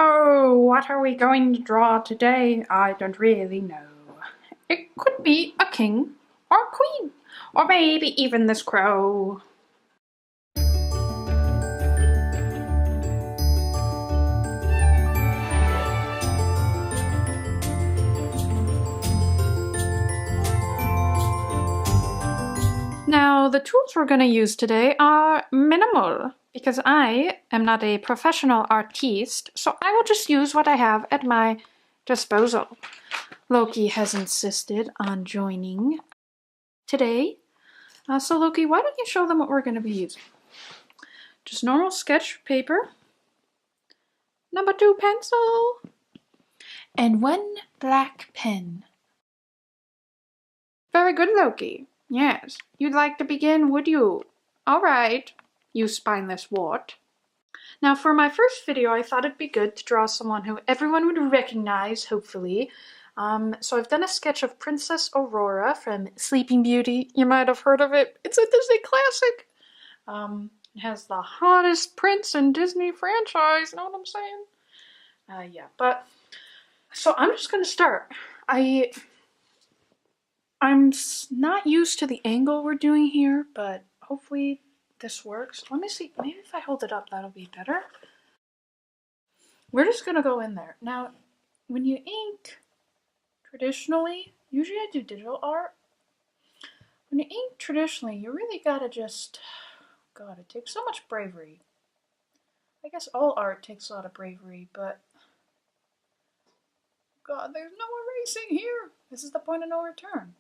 Oh, what are we going to draw today? I don't really know. It could be a king or a queen, or maybe even this crow. Now, the tools we're going to use today are minimal because I am not a professional artiste, so I will just use what I have at my disposal. Loki has insisted on joining today. So Loki, why don't you show them what we're going to be using? Just normal sketch paper, number 2 pencil, and 1 black pen. Very good, Loki. Yes, you'd like to begin, would you? All right, you spineless wart. Now, for my first video, I thought it'd be good to draw someone who everyone would recognize, hopefully. So I've done a sketch of Princess Aurora from Sleeping Beauty. You might have heard of it. It's a Disney classic. It has the hottest prince in Disney franchise. Know what I'm saying? Yeah, but so I'm just gonna start. I'm not used to the angle we're doing here, but hopefully this works. Let me see. Maybe if I hold it up, that'll be better. We're just gonna go in there. Now, when you ink, traditionally, usually I do digital art. When you ink traditionally, you really gotta just, God, it takes so much bravery. I guess all art takes a lot of bravery, but God, there's no erasing here. This is the point of no return.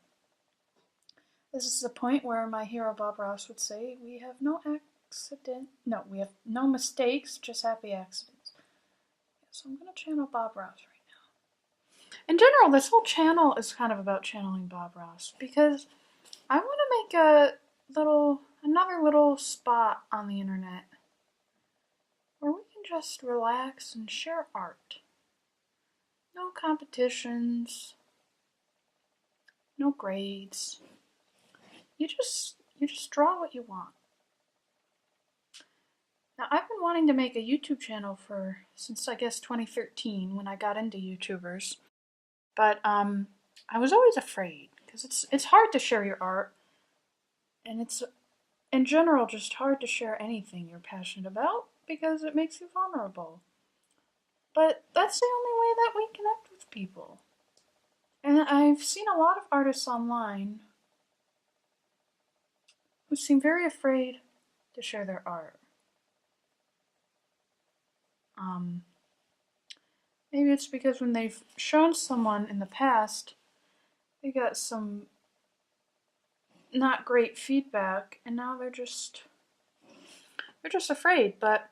This is the point where my hero Bob Ross would say, we have no we have no mistakes, just happy accidents. So I'm going to channel Bob Ross right now. In general, this whole channel is kind of about channeling Bob Ross because I want to make another little spot on the internet where we can just relax and share art. No competitions, no grades. You just draw what you want. Now, I've been wanting to make a YouTube channel since I guess 2013 when I got into YouTubers, but I was always afraid because it's hard to share your art, and it's in general just hard to share anything you're passionate about because it makes you vulnerable. But that's the only way that we connect with people. And I've seen a lot of artists online who seem very afraid to share their art. Maybe it's because when they've shown someone in the past, they got some not great feedback, and now they're just afraid. But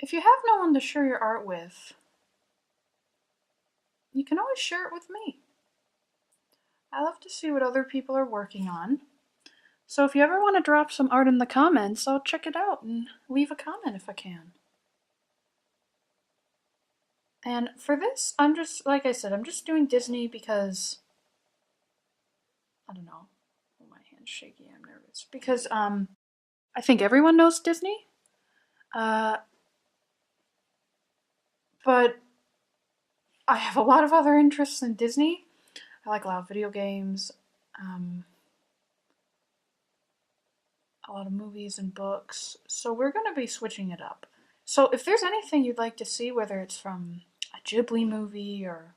if you have no one to share your art with, you can always share it with me. I love to see what other people are working on. So if you ever want to drop some art in the comments, I'll check it out and leave a comment if I can. And for this, like I said, I'm just doing Disney because, I don't know, oh, my hand's shaky, I'm nervous. Because, I think everyone knows Disney. But I have a lot of other interests in Disney. I like a lot of video games, a lot of movies and books. So we're going to be switching it up. So if there's anything you'd like to see, whether it's from a Ghibli movie or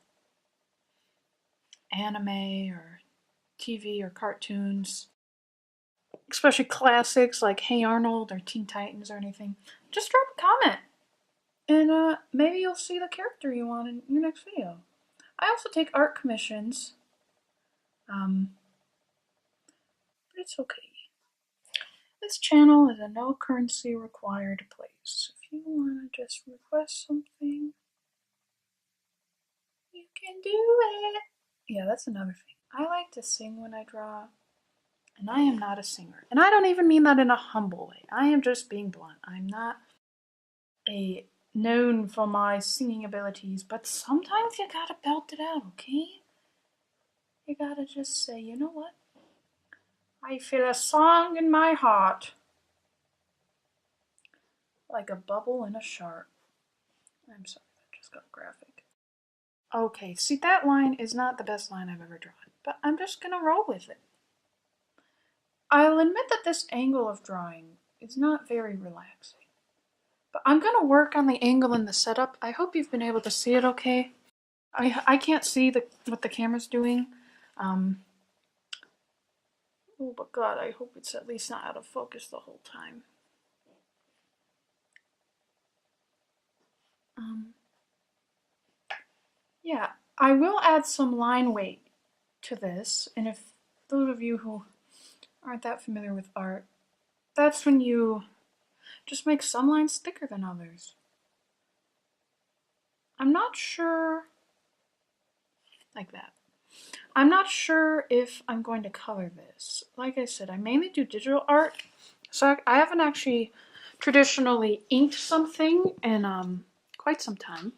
anime or TV or cartoons, especially classics like Hey Arnold or Teen Titans or anything, just drop a comment. And maybe you'll see the character you want in your next video. I also take art commissions. But it's okay. This channel is a no currency required place. If you want to just request something, you can do it. Yeah, that's another thing. I like to sing when I draw, and I am not a singer. And I don't even mean that in a humble way. I am just being blunt. I'm not known for my singing abilities, but sometimes you gotta belt it out, okay? You gotta just say, you know what? I feel a song in my heart. Like a bubble in a shark. I'm sorry, that just got graphic. Okay, see, that line is not the best line I've ever drawn, but I'm just gonna roll with it. I'll admit that this angle of drawing is not very relaxing. But I'm gonna work on the angle in the setup. I hope you've been able to see it okay. I can't see what the camera's doing. Oh, but God, I hope it's at least not out of focus the whole time. Yeah, I will add some line weight to this, and if those of you who aren't that familiar with art, that's when you just make some lines thicker than others. I'm not sure, like that. I'm not sure if I'm going to color this. Like I said, I mainly do digital art, so I haven't actually traditionally inked something in quite some time.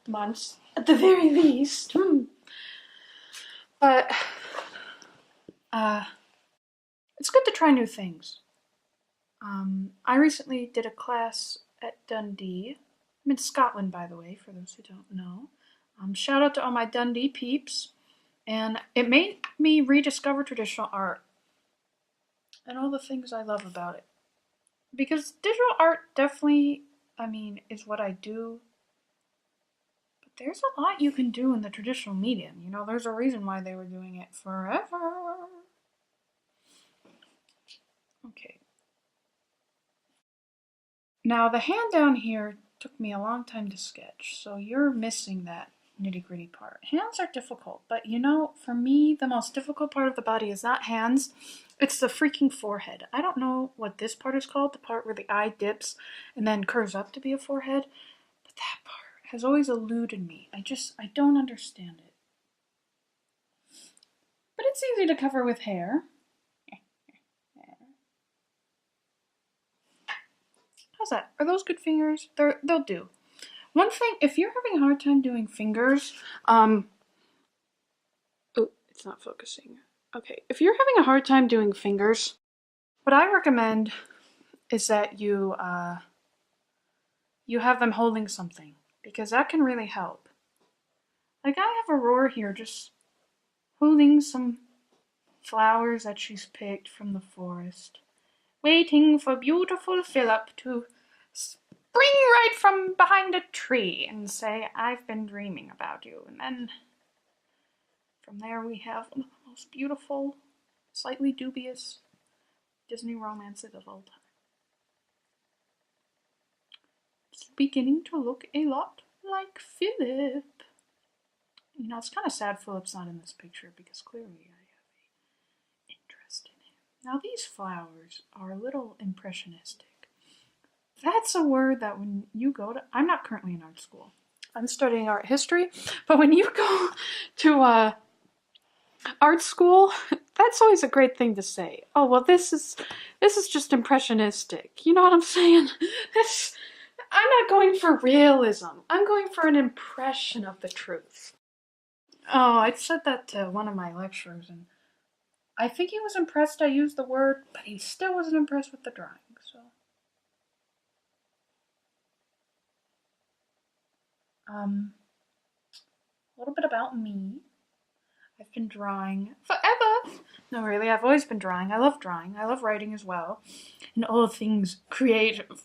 Months, at the very least. But it's good to try new things. I recently did a class at Dundee. I'm in Scotland, by the way, for those who don't know. Shout out to all my Dundee peeps. And it made me rediscover traditional art and all the things I love about it. Because digital art definitely, is what I do. But there's a lot you can do in the traditional medium. You know, there's a reason why they were doing it forever. Okay. Now, the hand down here took me a long time to sketch, so you're missing that nitty-gritty part. Hands are difficult, but you know, for me, the most difficult part of the body is not hands, it's the freaking forehead. I don't know what this part is called, the part where the eye dips and then curves up to be a forehead, but that part has always eluded me. I don't understand it. But it's easy to cover with hair. How's that? Are those good fingers? They'll do. One thing, if you're having a hard time doing fingers, oh, it's not focusing. Okay, if you're having a hard time doing fingers, what I recommend is that you have them holding something, because that can really help. Like I have Aurora here just holding some flowers that she's picked from the forest, waiting for beautiful Philip to spring right from behind a tree and say, "I've been dreaming about you." And then from there we have one of the most beautiful, slightly dubious Disney romances of all time. It's beginning to look a lot like Philip. You know, it's kind of sad Philip's not in this picture because clearly I have an interest in him. Now these flowers are a little impressionistic. That's a word that when you go to, I'm not currently in art school. I'm studying art history, but when you go to art school, that's always a great thing to say. Oh, well, this is just impressionistic. You know what I'm saying? I'm not going for realism. I'm going for an impression of the truth. Oh, I said that to one of my lecturers, and I think he was impressed I used the word, but he still wasn't impressed with the drawing, so. A little bit about me. I've been drawing forever. No, really, I've always been drawing. I love drawing. I love writing as well. And all things creative.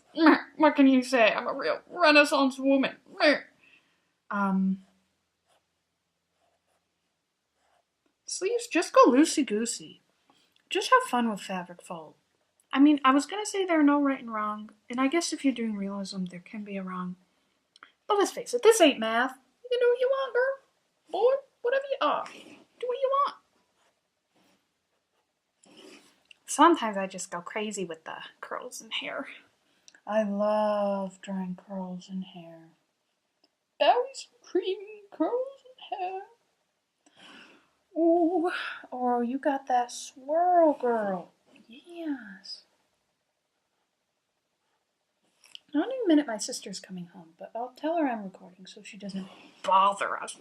What can you say? I'm a real Renaissance woman. Sleeves, just go loosey-goosey. Just have fun with fabric fold. I mean, I was gonna say there are no right and wrong, and I guess if you're doing realism, there can be a wrong. But let's face it, this ain't math. You can do what you want, girl. Boy, whatever you are. Do what you want. Sometimes I just go crazy with the curls and hair. I love drawing curls and hair. Very creamy curls and hair. Ooh, oh, you got that swirl, girl. Yes. Not in a minute, my sister's coming home, but I'll tell her I'm recording so she doesn't bother us.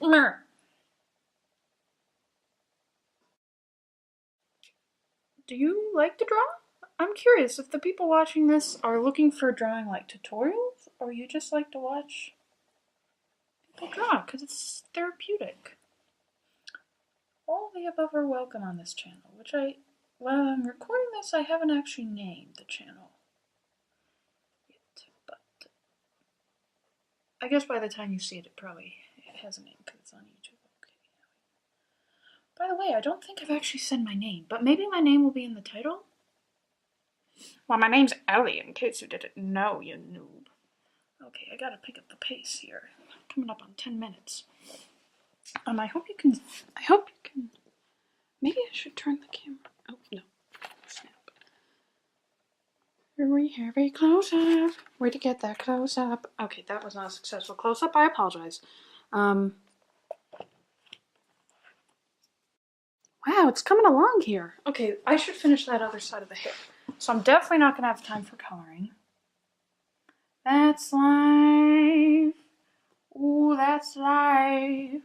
Do you like to draw? I'm curious if the people watching this are looking for drawing like tutorials, or you just like to watch people draw because it's therapeutic. All of the above are welcome on this channel, which while I'm recording this, I haven't actually named the channel yet, but I guess by the time you see it, it has a name because it's on YouTube. Okay. By the way, I don't think I've actually said my name, but maybe my name will be in the title? Well, my name's Ellie, in case you didn't know, you noob. Okay, I gotta pick up the pace here. Coming up on 10 minutes. I hope you can, maybe I should turn the camera. Oh, no. Snap. Very close up. Where'd you get that close up? Okay, that was not a successful close up. I apologize. Wow, it's coming along here. Okay, I should finish that other side of the hip. So I'm definitely not gonna have time for coloring. That's life. Ooh, that's life.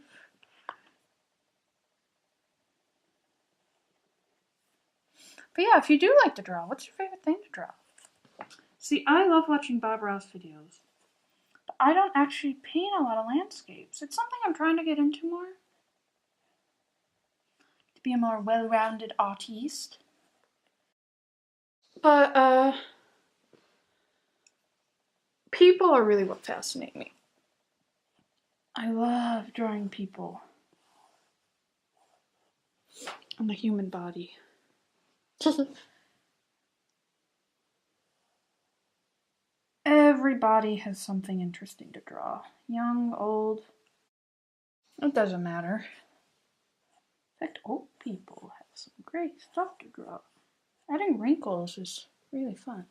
But yeah, if you do like to draw, what's your favorite thing to draw? See, I love watching Bob Ross videos, but I don't actually paint a lot of landscapes. It's something I'm trying to get into more. To be a more well-rounded artiste. But, people are really what fascinate me. I love drawing people and the human body. Everybody has something interesting to draw. Young, old, it doesn't matter. In fact, old people have some great stuff to draw. Adding wrinkles is really fun.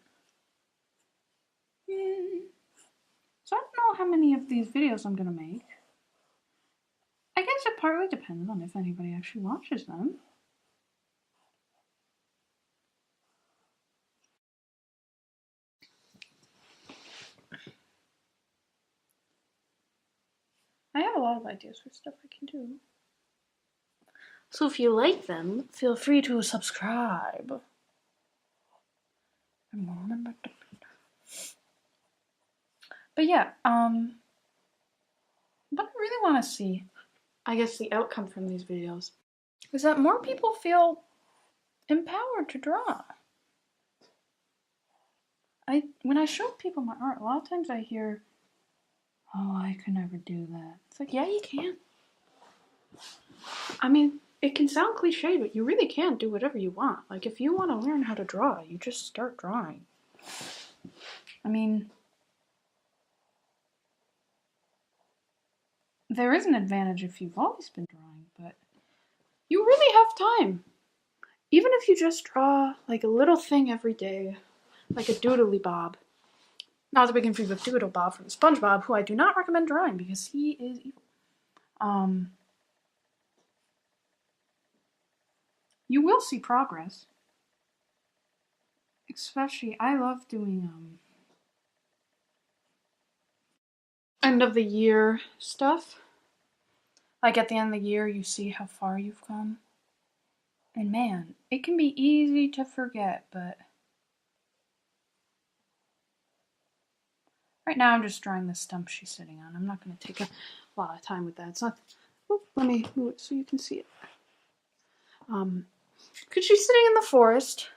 So I don't know how many of these videos I'm gonna make. I guess it partly depends on if anybody actually watches them. I have a lot of ideas for stuff I can do. So if you like them, feel free to subscribe. But yeah, what I really want to see, I guess the outcome from these videos, is that more people feel empowered to draw. When I show people my art, a lot of times I hear, oh, I could never do that. It's like, yeah, you can. I mean, it can sound cliche, but you really can do whatever you want. Like, if you want to learn how to draw, you just start drawing. I mean, there is an advantage if you've always been drawing, but you really have time. Even if you just draw, like, a little thing every day, like a doodly bob. Not to be confused with Doodle Bob from SpongeBob, who I do not recommend drawing because he is evil. You will see progress. Especially, I love doing end of the year stuff. Like at the end of the year, you see how far you've come. And man, it can be easy to forget, but right now I'm just drawing the stump she's sitting on. I'm not going to take a lot of time with that. It's not. Oh, let me move it so you can see it. Because she's sitting in the forest.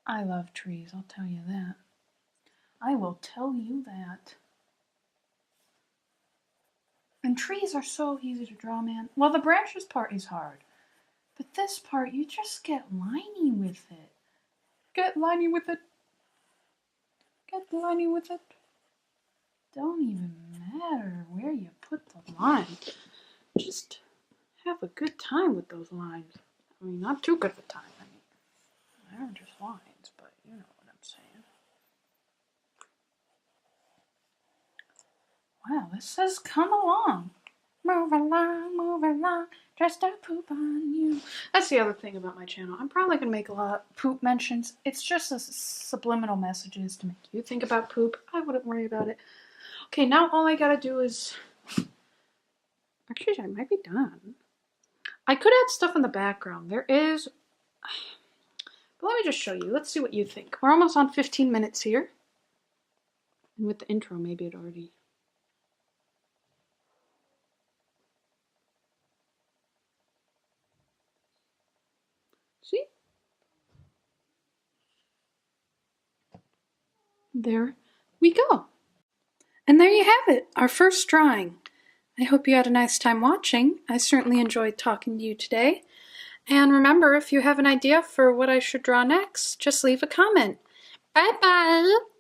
I love trees, I'll tell you that. I will tell you that. And trees are so easy to draw, man. Well, the branches part is hard. But this part, you just get liney with it. Get liney with it. Get liney with it. Don't even matter where you put the line. Just have a good time with those lines. I mean, not too good of a time. I mean, they're just lines, but you know what I'm saying. Wow, this says come along. Move along, just a poop on you. That's the other thing about my channel. I'm probably going to make a lot of poop mentions. It's just a subliminal messages to make you think about poop. I wouldn't worry about it. Okay, now all I gotta do is... Actually, I might be done. I could add stuff in the background. There is, but let me just show you. Let's see what you think. We're almost on 15 minutes here. And with the intro, maybe it already... See? There we go. And there you have it, our first drawing. I hope you had a nice time watching. I certainly enjoyed talking to you today. And remember, if you have an idea for what I should draw next, just leave a comment. Bye-bye!